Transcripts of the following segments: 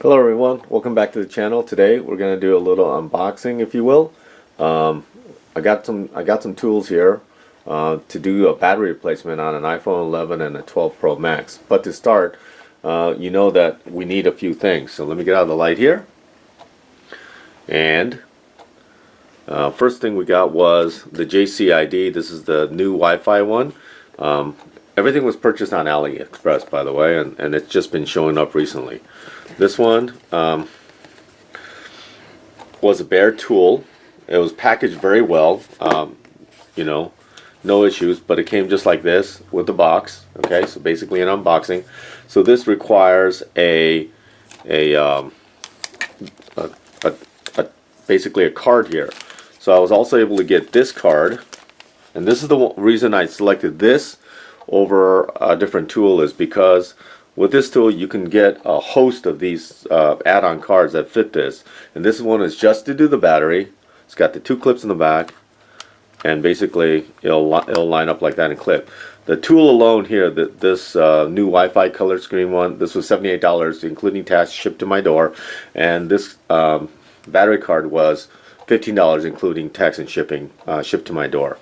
Hello everyone, welcome back to the channel. Today we're going to do a little unboxing, if you will. I got some tools here to do a battery replacement on an iPhone 11 and a 12 Pro Max. But to start, you know that we need a few things. So let me get out of the light here. And first thing we got was the JCID. This is the new Wi-Fi one. Everything was purchased on Aliexpress, by the way, and it's just been showing up recently. This one was a bare tool. It was packaged very well, you know, no issues, but it came just like this with the box. Okay, so basically an unboxing. So this requires basically a card here. So I was also able to get this card, and this is the reason I selected this over a different tool, is because with this tool you can get a host of these add-on cards that fit this, and this one is just to do the battery. It's got the two clips in the back, and basically it'll line up like that and clip. The tool alone here, this new Wi-Fi color screen one, this was $78 including tax, shipped to my door, and this battery card was $15 including tax and shipping, shipped to my door.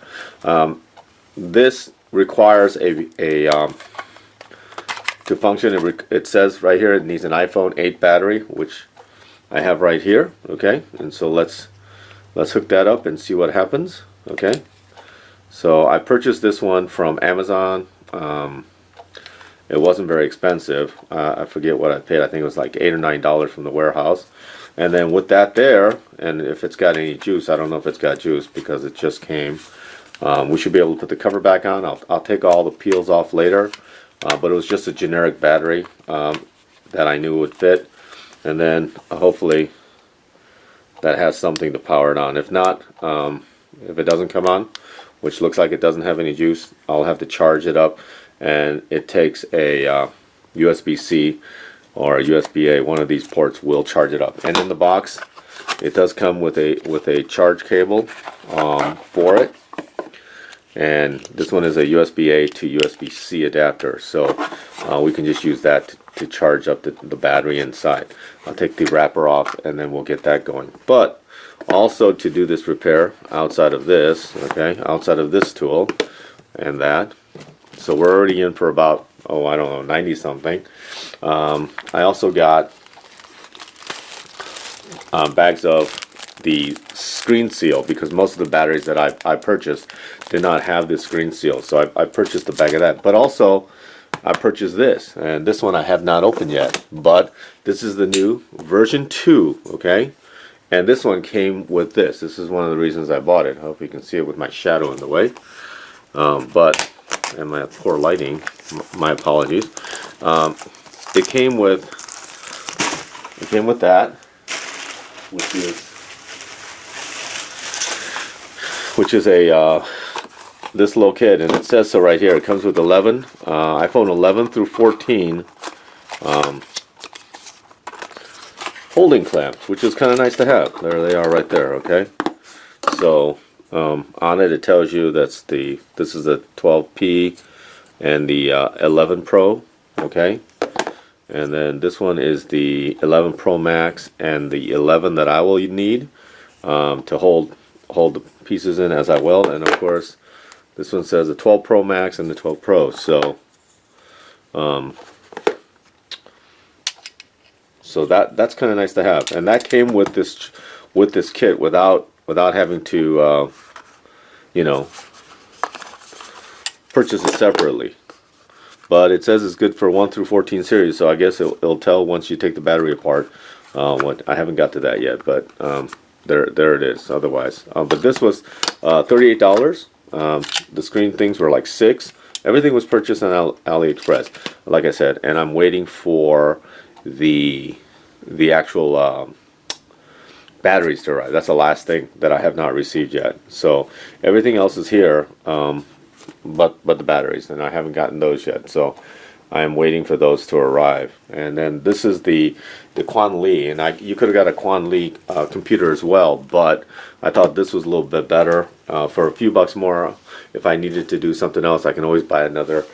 This requires to function. It says right here it needs an iPhone 8 battery, which I have right here. Okay, and so let's hook that up and see what happens. Okay, so I purchased this one from Amazon. It wasn't very expensive. I forget what I paid. I think it was like $8 or $9 from the warehouse. And then with that there, and if it's got any juice, I don't know if it's got juice because it just came. We should be able to put the cover back on. I'll take all the peels off later, but it was just a generic battery that I knew would fit, and then hopefully that has something to power it on. If not, if it doesn't come on, which looks like it doesn't have any juice, I'll have to charge it up, and it takes a USB-C or a USB-A. One of these ports will charge it up. And in the box, it does come with a charge cable for it. And this one is a USB-A to USB-C adapter, so we can just use that to charge up the battery inside. I'll take the wrapper off and then we'll get that going. But also to do this repair outside of this, okay, outside of this tool and that, so we're already in for about, oh, I don't know, 90 something. I also got bags of the screen seal, because most of the batteries that I purchased did not have this screen seal, so I purchased a bag of that. But also I purchased this, and this one I have not opened yet, but this is the new version 2, okay, and this one came with this. This is one of the reasons I bought it. I hope you can see it with my shadow in the way, and my poor lighting, my apologies. It came with that, which is a this little kit, and it says so right here. It comes with 11 iPhone 11 through 14 holding clamps, which is kind of nice to have. There they are right there. Okay, so on it tells you this is the 12P and the 11 Pro. Okay, and then this one is the 11 Pro Max and the 11 that I will need to hold the pieces in as I will. And of course this one says the 12 Pro Max and the 12 Pro. So so that's kind of nice to have, and that came with this kit without having to you know, purchase it separately. But it says it's good for 1 through 14 series, so I guess it'll tell once you take the battery apart. What I haven't got to that yet, but there it is. Otherwise, but this was $38. The screen things were like $6. Everything was purchased on AliExpress, like I said, and I'm waiting for the actual batteries to arrive. That's the last thing that I have not received yet. So everything else is here, but the batteries, and I haven't gotten those yet. So I am waiting for those to arrive. And then this is the Qianli, and you could have got a Qianli computer as well, but I thought this was a little bit better. For a few bucks more, if I needed to do something else, I can always buy another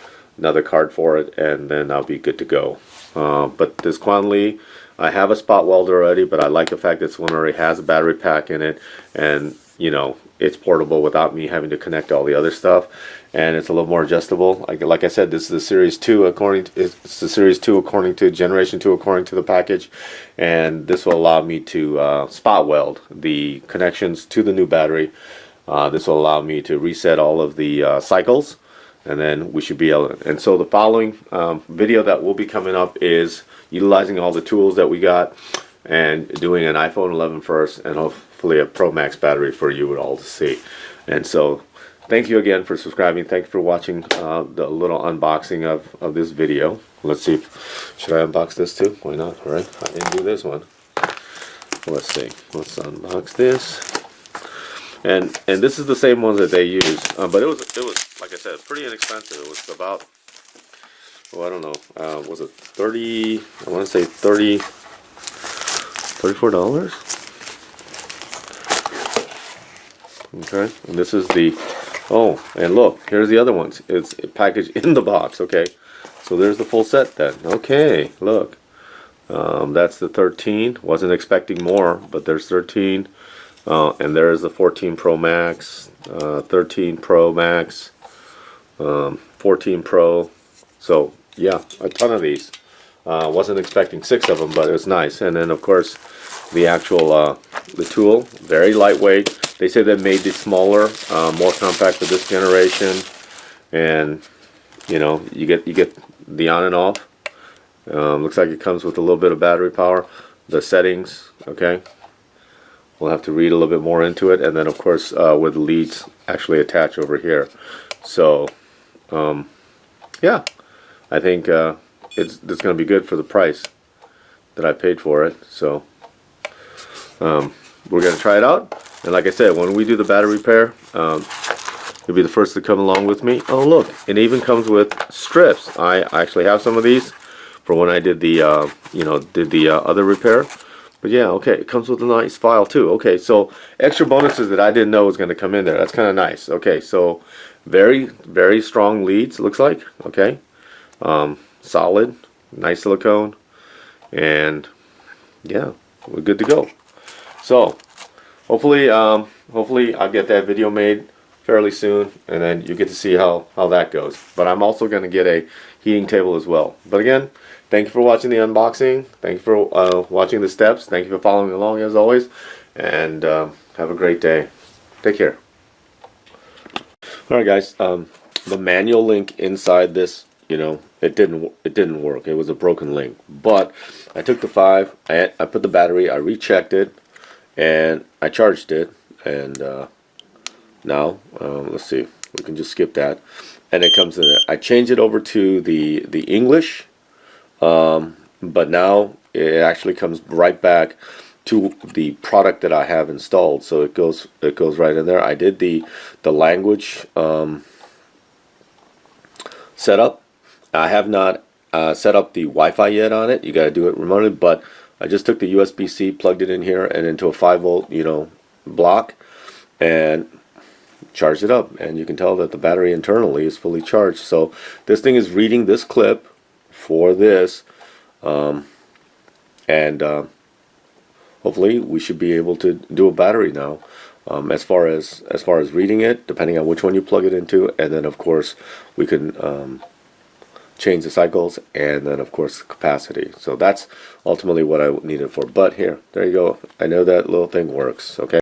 card for it, and then I'll be good to go. But this Qianli, I have a spot welder already, but I like the fact that this one already has a battery pack in it, and you know, it's portable without me having to connect all the other stuff, and it's a little more adjustable. Like I said, this is the Series 2 it's the Series 2 according to Generation 2 according to the package, and this will allow me to spot weld the connections to the new battery. This will allow me to reset all of the cycles, and then we should be able to, and so the following video that will be coming up is utilizing all the tools that we got and doing an iPhone 11 first, and hopefully a Promax battery for you all to see. And so thank you again for subscribing. Thank you for watching the little unboxing of this video. Let's see, should I unbox this too? Why not? All right, I didn't do this one. Let's see, let's unbox this. And this is the same ones that they use, but it was like I said, pretty inexpensive. It was about, oh, I don't know, was it 30? I want to say $34. Okay, and this is the, oh, and look, here's the other ones. It's packaged in the box. Okay, so there's the full set then. Okay, look, that's the 13. Wasn't expecting more, but there's 13. And there's the 14 Pro Max, 13 Pro Max, 14 Pro. So yeah, a ton of these. Wasn't expecting 6 of them, but it was nice. And then of course the actual the tool, very lightweight. They say they made it smaller, more compact for this generation. And you know, you get the on and off. Looks like it comes with a little bit of battery power. The settings, okay. We'll have to read a little bit more into it, and then of course with the leads actually attach over here. So yeah, I think it's going to be good for the price that I paid for it. So we're going to try it out, and like I said, when we do the battery repair, you'll be the first to come along with me. Oh look, it even comes with strips. I actually have some of these for when I did the other repair. But yeah, okay, it comes with a nice file too. Okay, so extra bonuses that I didn't know was going to come in there. That's kind of nice. Okay, so very, very strong leads, looks like. Okay, solid, nice silicone, and yeah, we're good to go. So hopefully I'll get that video made fairly soon, and then you get to see how that goes. But I'm also going to get a heating table as well. But again, thank you for watching the unboxing. Thank you for watching the steps. Thank you for following along as always. And have a great day. Take care. Alright guys, the manual link inside this, you know, it didn't work. It was a broken link. But I took the 5, I put the battery, I rechecked it, and I charged it. And now, let's see, we can just skip that. And it comes in there. I changed it over to the English. But now it actually comes right back to the product that I have installed, so it goes right in there. I did the language setup. I have not set up the Wi-Fi yet on it. You got to do it remotely, but I just took the USB-C, plugged it in here and into a 5-volt block, and charged it up, and you can tell that the battery internally is fully charged. So this thing is reading this clip for this, and hopefully we should be able to do a battery now, as far as reading it, depending on which one you plug it into, and then of course we can change the cycles, and then of course capacity. So that's ultimately what I need it for. But here, there you go. I know that little thing works. Okay.